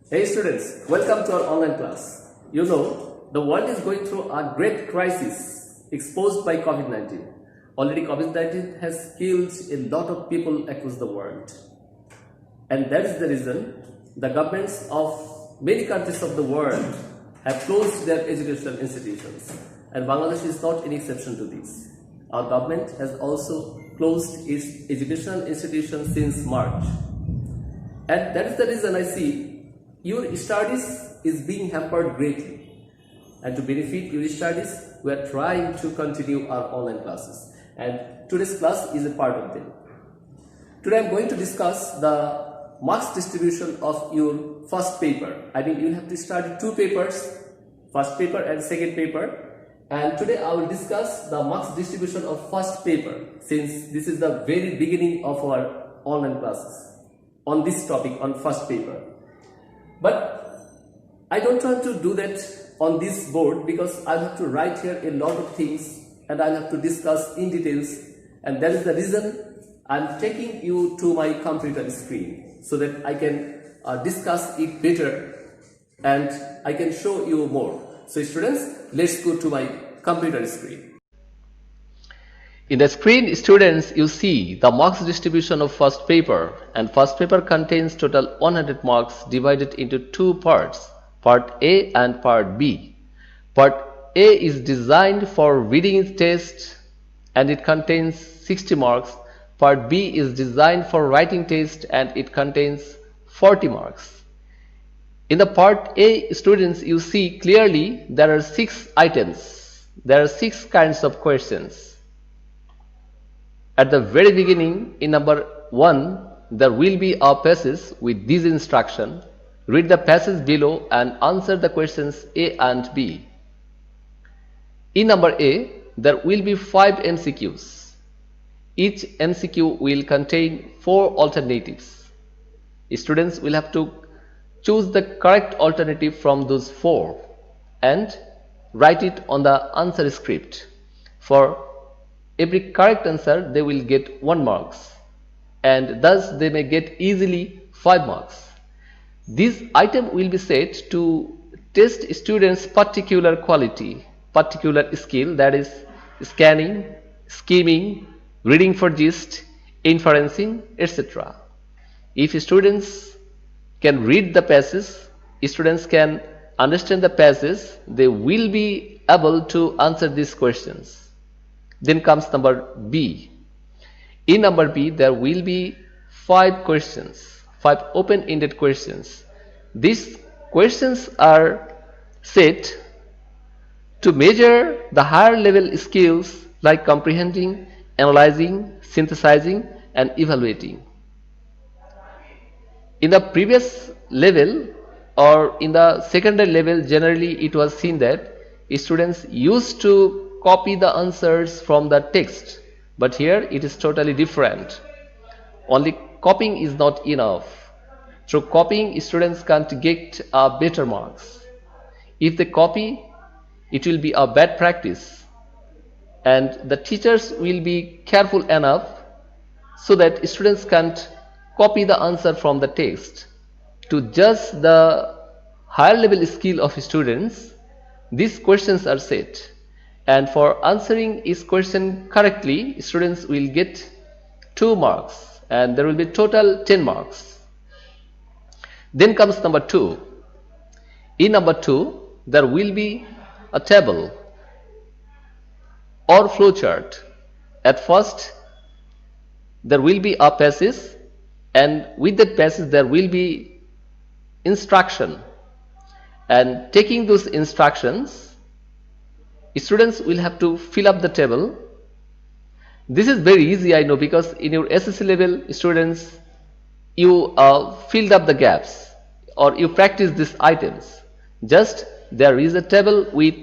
Hey students, welcome to our online class. You know, the world is going through a great crisis exposed by COVID-19. Already COVID-19 has killed a lot of people across the world. And that is the reason the governments of many countries of the world have closed their educational institutions. And Bangladesh is not an exception to this. Our government has also closed its educational institutions since March. And that is the reason I see your studies is being hampered greatly. And to benefit your studies, we are trying to continue our online classes. And today's class is a part of them. Today I am going to discuss the marks distribution of your first paper. I mean, you have to study two papers, first paper and second paper. And today I will discuss the marks distribution of first paper, since this is the very beginning of our online classes on this topic, on first paper. But I don't want to do that on this board because I have to write here a lot of things and I have to discuss in details, and that is the reason I am taking you to my computer screen so that I can discuss it better and I can show you more. So students, let's go to my computer screen. In the screen, students, you see the marks distribution of first paper, and first paper contains total 100 marks divided into two parts, part A and part B. Part A is designed for reading test and it contains 60 marks. Part B is designed for writing test and it contains 40 marks. In the part A, students, you see clearly there are 6 items. There are 6 kinds of questions. At the very beginning, in number 1, there will be a passage with this instruction. Read the passage below and answer the questions A and B. In number A, there will be 5 MCQs. Each MCQ will contain 4 alternatives. Students will have to choose the correct alternative from those 4 and write it on the answer script. For every correct answer, they will get 1 marks, and thus they may get easily 5 marks. This item will be set to test students' particular quality, particular skill, that is scanning, skimming, reading for gist, inferencing, etc. If students can read the passage, students can understand the passage, they will be able to answer these questions. Then comes number B. In number B, there will be 5 questions, 5 open-ended questions. These questions are set to measure the higher level skills like comprehending, analyzing, synthesizing, and evaluating. In the previous level or in the secondary level, generally it was seen that students used to copy the answers from the text, but here it is totally different. Only copying is not enough. Through copying, students can't get better marks. If they copy, it will be a bad practice, and the teachers will be careful enough so that students can't copy the answer from the text. To judge the higher level skill of students, these questions are set. And for answering each question correctly, students will get 2 marks and there will be total 10 marks. Then comes number 2. In number 2, there will be a table or flowchart. At first, there will be a passage, and with that passage there will be instruction. And taking those instructions, students will have to fill up the table. This is very easy, I know, because in your HSC level, students, you filled up the gaps or you practice these items. Just there is a table with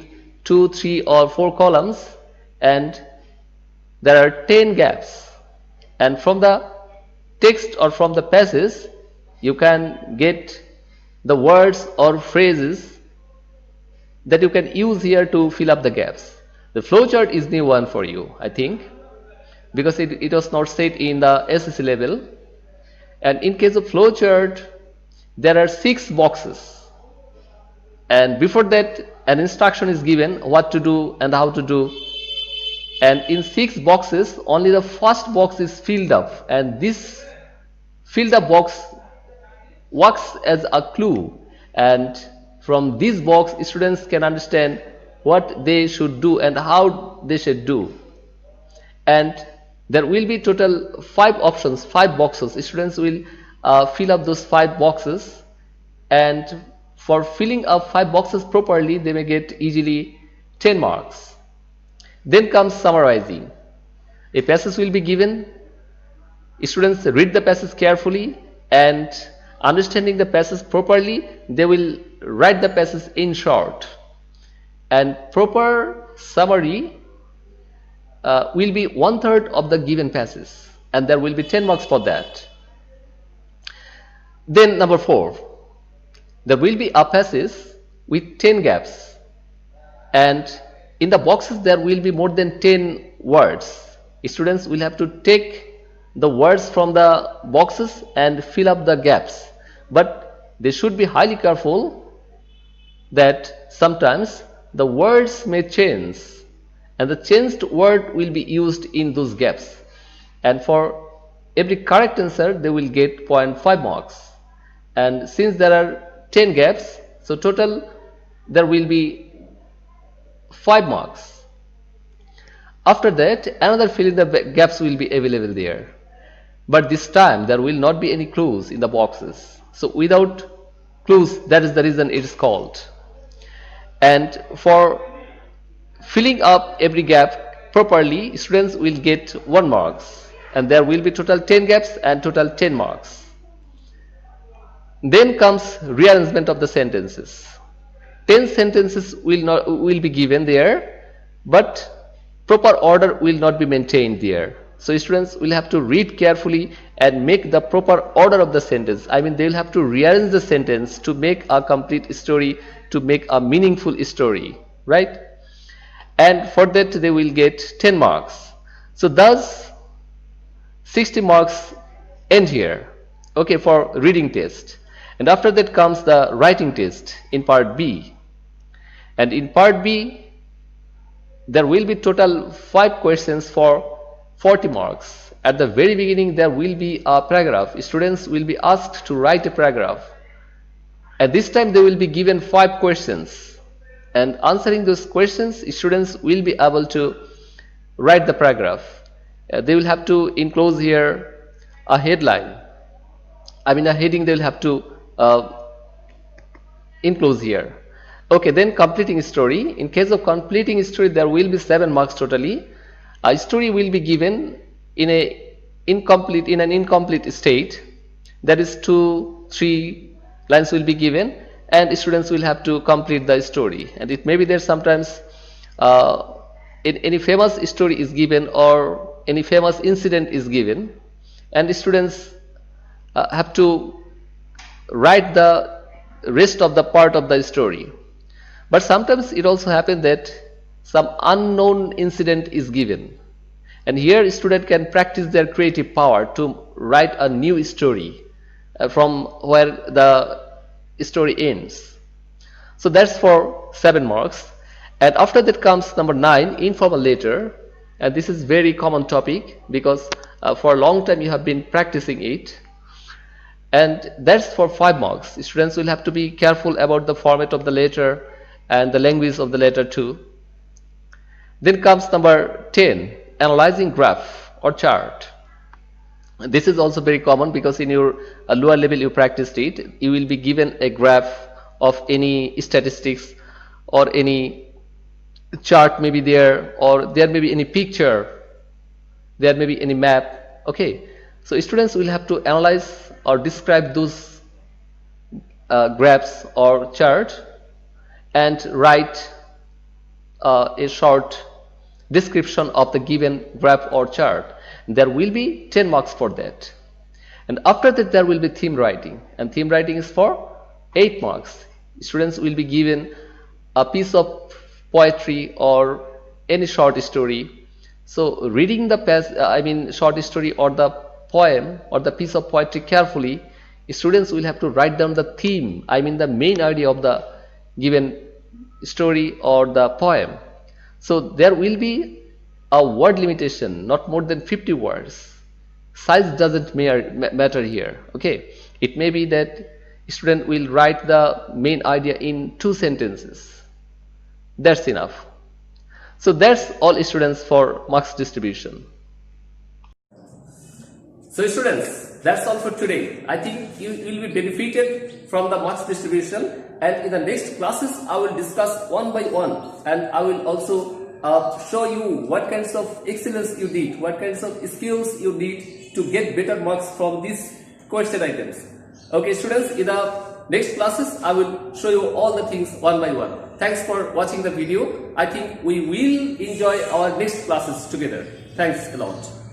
2, 3 or 4 columns and there are 10 gaps, and from the text or from the passage you can get the words or phrases that you can use here to fill up the gaps. The flowchart is new one for you, I think, because it was not set in the HSC level. And in case of flowchart, there are 6 boxes, and before that an instruction is given what to do and how to do, and in 6 boxes only the first box is filled up, and this filled up box works as a clue, and from this box students can understand what they should do and how they should do. And there will be total 5 options, 5 boxes. Students will fill up those 5 boxes, and for filling up 5 boxes properly they may get easily 10 marks. Then comes summarizing. A passage will be given, students read the passage carefully, and understanding the passage properly they will write the passage in short, and proper summary will be 1/3 of the given passage, and there will be 10 marks for that. Then number 4, there will be a passage with 10 gaps, and in the boxes there will be more than 10 words. Students will have to take the words from the boxes and fill up the gaps, but they should be highly careful that sometimes the words may change, and the changed word will be used in those gaps, and for every correct answer they will get 0.5 marks. And since there are 10 gaps, so total there will be 5 marks. After that another fill in the gaps will be available there, but this time there will not be any clues in the boxes. So without clues, that is the reason it is called. And for filling up every gap properly, students will get 1 marks, and there will be total 10 gaps and total 10 marks. Then comes rearrangement of the sentences. 10 sentences will be given there, but proper order will not be maintained there. So students will have to read carefully and make the proper order of the sentence. I mean, they will have to rearrange the sentence to make a complete story, to make a meaningful story, right? And for that they will get 10 marks. So thus 60 marks end here, okay, for reading test. And after that comes the writing test in part B. And in part B there will be total 5 questions for 40 marks. At the very beginning there will be a paragraph. Students will be asked to write a paragraph. At this time they will be given 5 questions, and answering those questions students will be able to write the paragraph. They will have to enclose here a headline, I mean a heading. They will have to enclose here. Okay, then completing story. In case of completing story there will be 7 marks totally. A story will be given in an incomplete state, that is 2-3 lines will be given, and students will have to complete the story. And it may be there sometimes any famous story is given or any famous incident is given, and students have to write the rest of the part of the story. But sometimes it also happens that some unknown incident is given, and here student can practice their creative power to write a new story from where the story ends. So that's for 7 marks. And after that comes number 9, informal letter, and this is very common topic because for a long time you have been practicing it, and that's for 5 marks. Students will have to be careful about the format of the letter and the language of the letter too. Then comes number 10, analyzing graph or chart. This is also very common because in your lower level you practiced it. You will be given a graph of any statistics or any chart may be there, or there may be any picture, there may be any map. Okay, so students will have to analyze or describe those graphs or chart and write a short description of the given graph or chart. There will be 10 marks for that. And after that there will be theme writing, and theme writing is for 8 marks. Students will be given a piece of poetry or any short story. So reading the short story or the poem or the piece of poetry carefully, Students will have to write down the theme, I mean the main idea of the given story or the poem. So there will be a word limitation, not more than 50 words. Size doesn't matter here. Okay, it may be that student will write the main idea in 2 sentences. That's enough. So that's all students for marks distribution. So students, that's all for today. I think you will be benefited from the marks distribution, and in the next classes I will discuss one by one, and I will also show you what kinds of excellence you need, what kinds of skills you need to get better marks from these question items. Okay students, in the next classes I will show you all the things one by one. Thanks for watching the video. I think we will enjoy our next classes together. Thanks a lot.